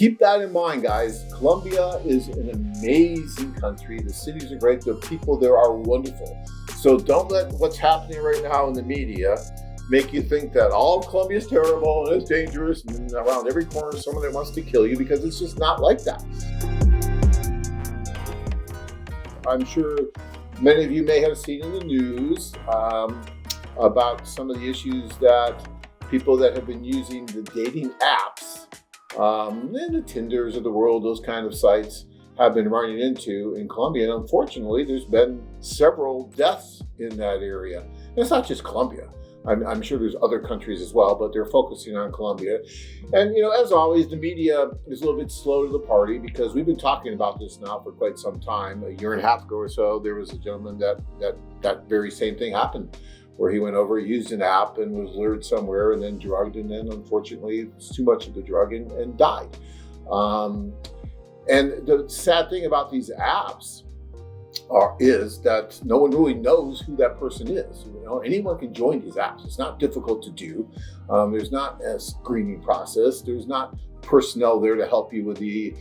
keep that in mind, guys. Colombia is an amazing country. The cities are great. The people there are wonderful. So don't let what's happening right now in the media make you think that all of Colombia is terrible and it's dangerous and around every corner someone that wants to kill you, because it's just not like that. I'm sure many of you may have seen in the news about some of the issues that people that have been using the dating apps and the Tinders of the world, those kind of sites, have been running into in Colombia. And unfortunately, there's been several deaths in that area. And it's not just Colombia. I'm sure there's other countries as well, but they're focusing on Colombia. And, as always, the media is a little bit slow to the party, because we've been talking about this now for quite some time. A year and a half ago or so, there was a gentleman that very same thing happened, where he went over, used an app and was lured somewhere and then drugged, and then unfortunately it's too much of the drug and died. And the sad thing about these apps is that no one really knows who that person is. Anyone can join these apps. It's not difficult to do. There's not a screening process. There's not personnel there to help you with the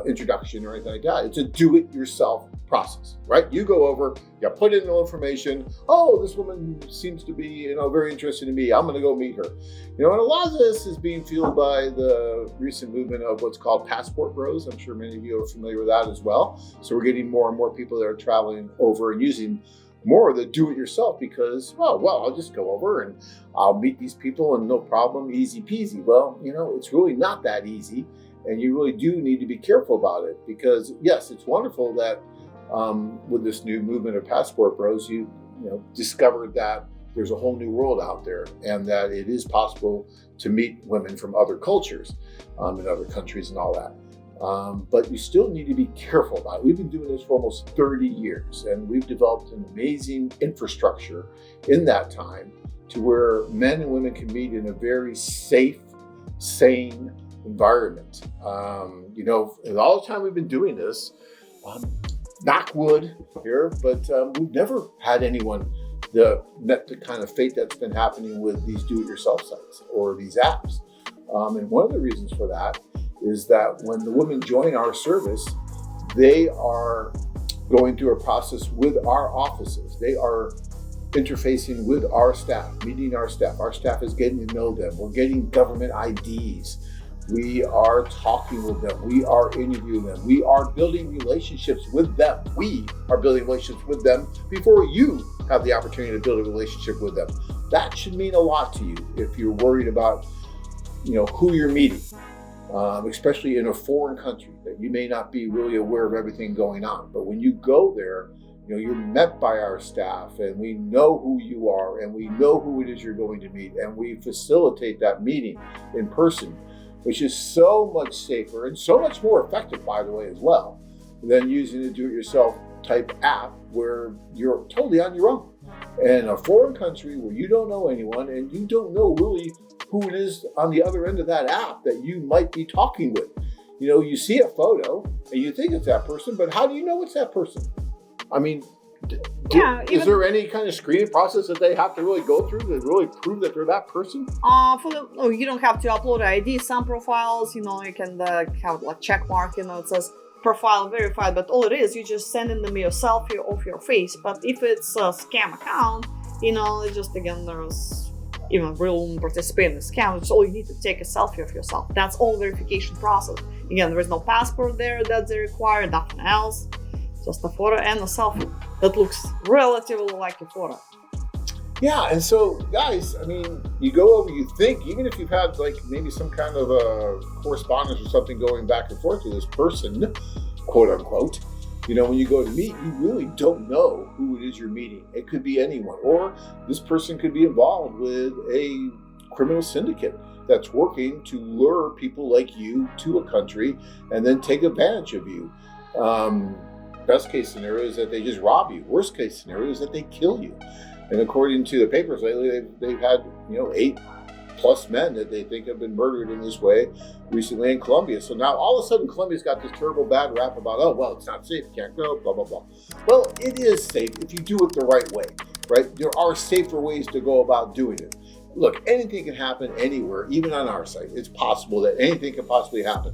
introduction or anything like that. It's a do-it-yourself process, right? You go over, you put in the information. Oh, this woman seems to be, very interested in me. I'm going to go meet her. And a lot of this is being fueled by the recent movement of what's called passport bros. I'm sure many of you are familiar with that as well. So we're getting more and more people that are traveling over and using more of the do-it-yourself, because, well, I'll just go over and I'll meet these people and no problem, easy peasy. Well, it's really not that easy. And you really do need to be careful about it, because yes, it's wonderful that with this new movement of passport bros, you discovered that there's a whole new world out there, and that it is possible to meet women from other cultures in other countries and all that. But you still need to be careful about it. We've been doing this for almost 30 years, and we've developed an amazing infrastructure in that time to where men and women can meet in a very safe, sane environment. All the time we've been doing this, knock wood here, but we've never had anyone that met the kind of fate that's been happening with these do-it-yourself sites or these apps. And one of the reasons for that is that when the women join our service, they are going through a process with our offices. They are interfacing with our staff, meeting our staff. Our staff is getting to know them. We're getting government IDs. We are talking with them. We are interviewing them. We are building relationships with them. We are building relationships with them before you have the opportunity to build a relationship with them. That should mean a lot to you if you're worried about, who you're meeting, especially in a foreign country that you may not be really aware of everything going on. But when you go there, you're met by our staff, and we know who you are, and we know who it is you're going to meet, and we facilitate that meeting in person, which is so much safer and so much more effective, by the way, as well, than using a do-it-yourself type app where you're totally on your own. In a foreign country where you don't know anyone and you don't know really who it is on the other end of that app that you might be talking with. You see a photo and you think it's that person, but how do you know it's that person? I mean, is there any kind of screening process that they have to really go through to really prove that they're that person? You don't have to upload ID. Some profiles, you can have like check mark, it says profile verified, but all it is, you just sending them your selfie of your face. But if it's a scam account, it's just, again, there's even real participant in the scam. It's all you need to take a selfie of yourself. That's all verification process. Again, there is no passport there that they require, nothing else. Just a photo and a selfie that looks relatively like a photo. Yeah, and so guys, you go over, you think, even if you've had like maybe some kind of a correspondence or something going back and forth with this person, quote unquote, when you go to meet, you really don't know who it is you're meeting. It could be anyone, or this person could be involved with a criminal syndicate that's working to lure people like you to a country and then take advantage of you. Best case scenario is that they just rob you. Worst case scenario is that they kill you. And according to the papers lately, they've had 8+ men that they think have been murdered in this way recently in Colombia. So now all of a sudden Colombia's got this terrible bad rap about, it's not safe, can't go, blah, blah, blah. Well, it is safe if you do it the right way, right? There are safer ways to go about doing it. Look, anything can happen anywhere, even on our site. It's possible that anything can possibly happen.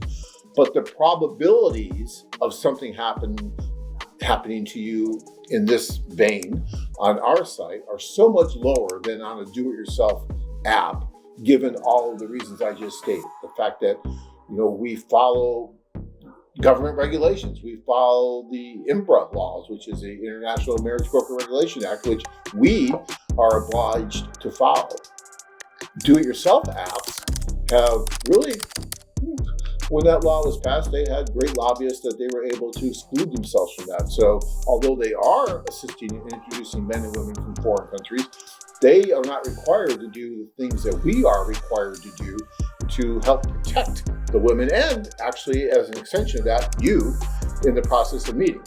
but the probabilities of something happening to you in this vein on our site are so much lower than on a do-it-yourself app, given all of the reasons I just stated. The fact that, we follow government regulations. We follow the IMBRA laws, which is the International Marriage Broker Regulation Act, which we are obliged to follow. Do-it-yourself apps have really, when that law was passed, they had great lobbyists that they were able to exclude themselves from that. So although they are assisting in introducing men and women from foreign countries, they are not required to do the things that we are required to do to help protect the women, and actually, as an extension of that, you in the process of meeting.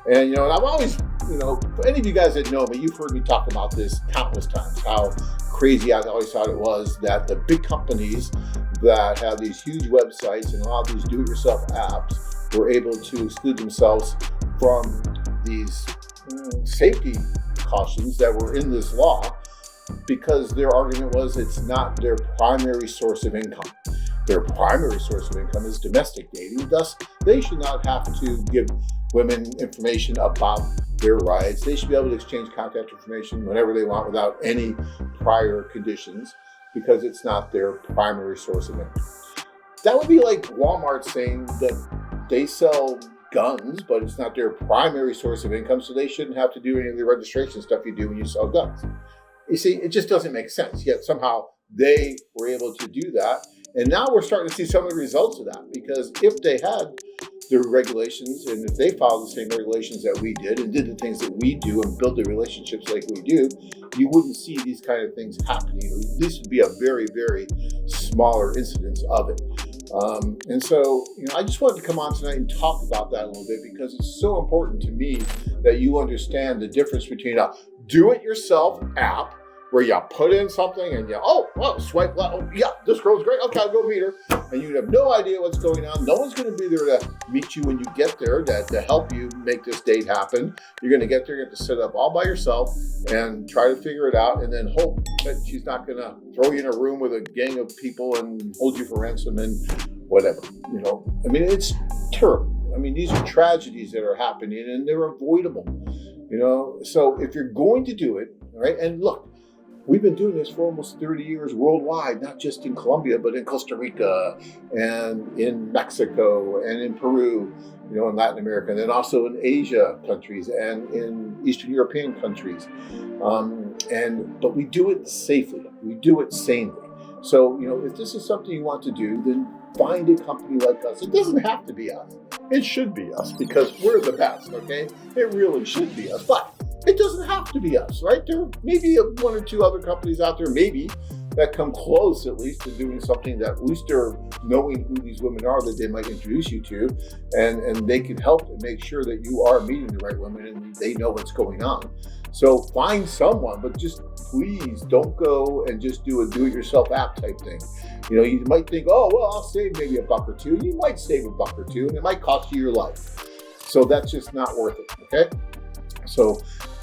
And, and I've always, for any of you guys that know me, you've heard me talk about this countless times, how crazy I always thought it was that the big companies that have these huge websites and a lot of these do-it-yourself apps were able to exclude themselves from these safety cautions that were in this law, because their argument was it's not their primary source of income. Their primary source of income is domestic dating. Thus, they should not have to give women information about their rights. They should be able to exchange contact information whenever they want without any prior conditions, because it's not their primary source of income. That would be like Walmart saying that they sell guns, but it's not their primary source of income, so they shouldn't have to do any of the registration stuff you do when you sell guns. You see, it just doesn't make sense. Yet somehow they were able to do that. And now we're starting to see some of the results of that, because if they had the regulations and if they followed the same regulations that we did and did the things that we do and build the relationships like we do, you wouldn't see these kind of things happening. Or at least would be a very, very smaller incidence of it. And so, I just wanted to come on tonight and talk about that a little bit, because it's so important to me that you understand the difference between a do-it-yourself app where you put in something and swipe left. Oh, yeah, this girl's great. Okay, I'll go meet her. And you have no idea what's going on. No one's going to be there to meet you when you get there, to help you make this date happen. You're going to get there, you have to set up all by yourself and try to figure it out, and then hope that she's not going to throw you in a room with a gang of people and hold you for ransom and whatever. It's terrible. These are tragedies that are happening, and they're avoidable. So if you're going to do it, all right, and look, we've been doing this for almost 30 years worldwide, not just in Colombia, but in Costa Rica and in Mexico and in Peru, in Latin America, and then also in Asia countries and in Eastern European countries. But we do it safely. We do it sanely. So, if this is something you want to do, then find a company like us. It doesn't have to be us. It should be us, because we're the best, okay? It really should be us. But it doesn't have to be us, right? There may be one or two other companies out there, maybe, that come close at least to doing something that at least they're knowing who these women are that they might introduce you to, and they can help and make sure that you are meeting the right women and they know what's going on. So find someone, but just please don't go and just do a do-it-yourself app type thing. You might think, I'll save maybe $1 or $2. You might save $1 or $2, and it might cost you your life. So that's just not worth it, okay? So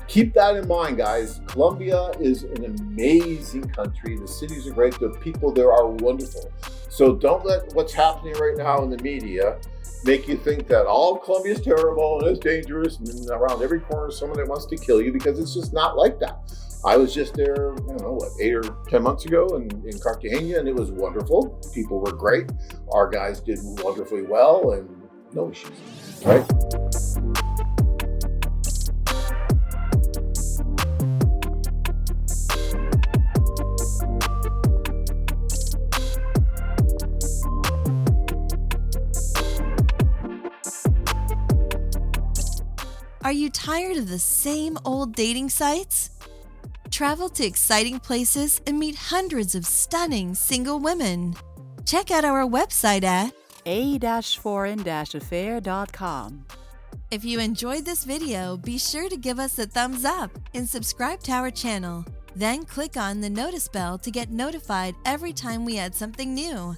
keep that in mind, guys. Colombia is an amazing country. The cities are great. The people there are wonderful. So don't let what's happening right now in the media make you think that all of Colombia is terrible and it's dangerous and around every corner someone that wants to kill you, because it's just not like that. I was just there, 8 or 10 months ago in Cartagena, and it was wonderful. People were great. Our guys did wonderfully well, and no issues, right? Are you tired of the same old dating sites? Travel to exciting places and meet hundreds of stunning single women. Check out our website at a-foreign-affair.com. If you enjoyed this video, be sure to give us a thumbs up and subscribe to our channel. Then click on the notice bell to get notified every time we add something new.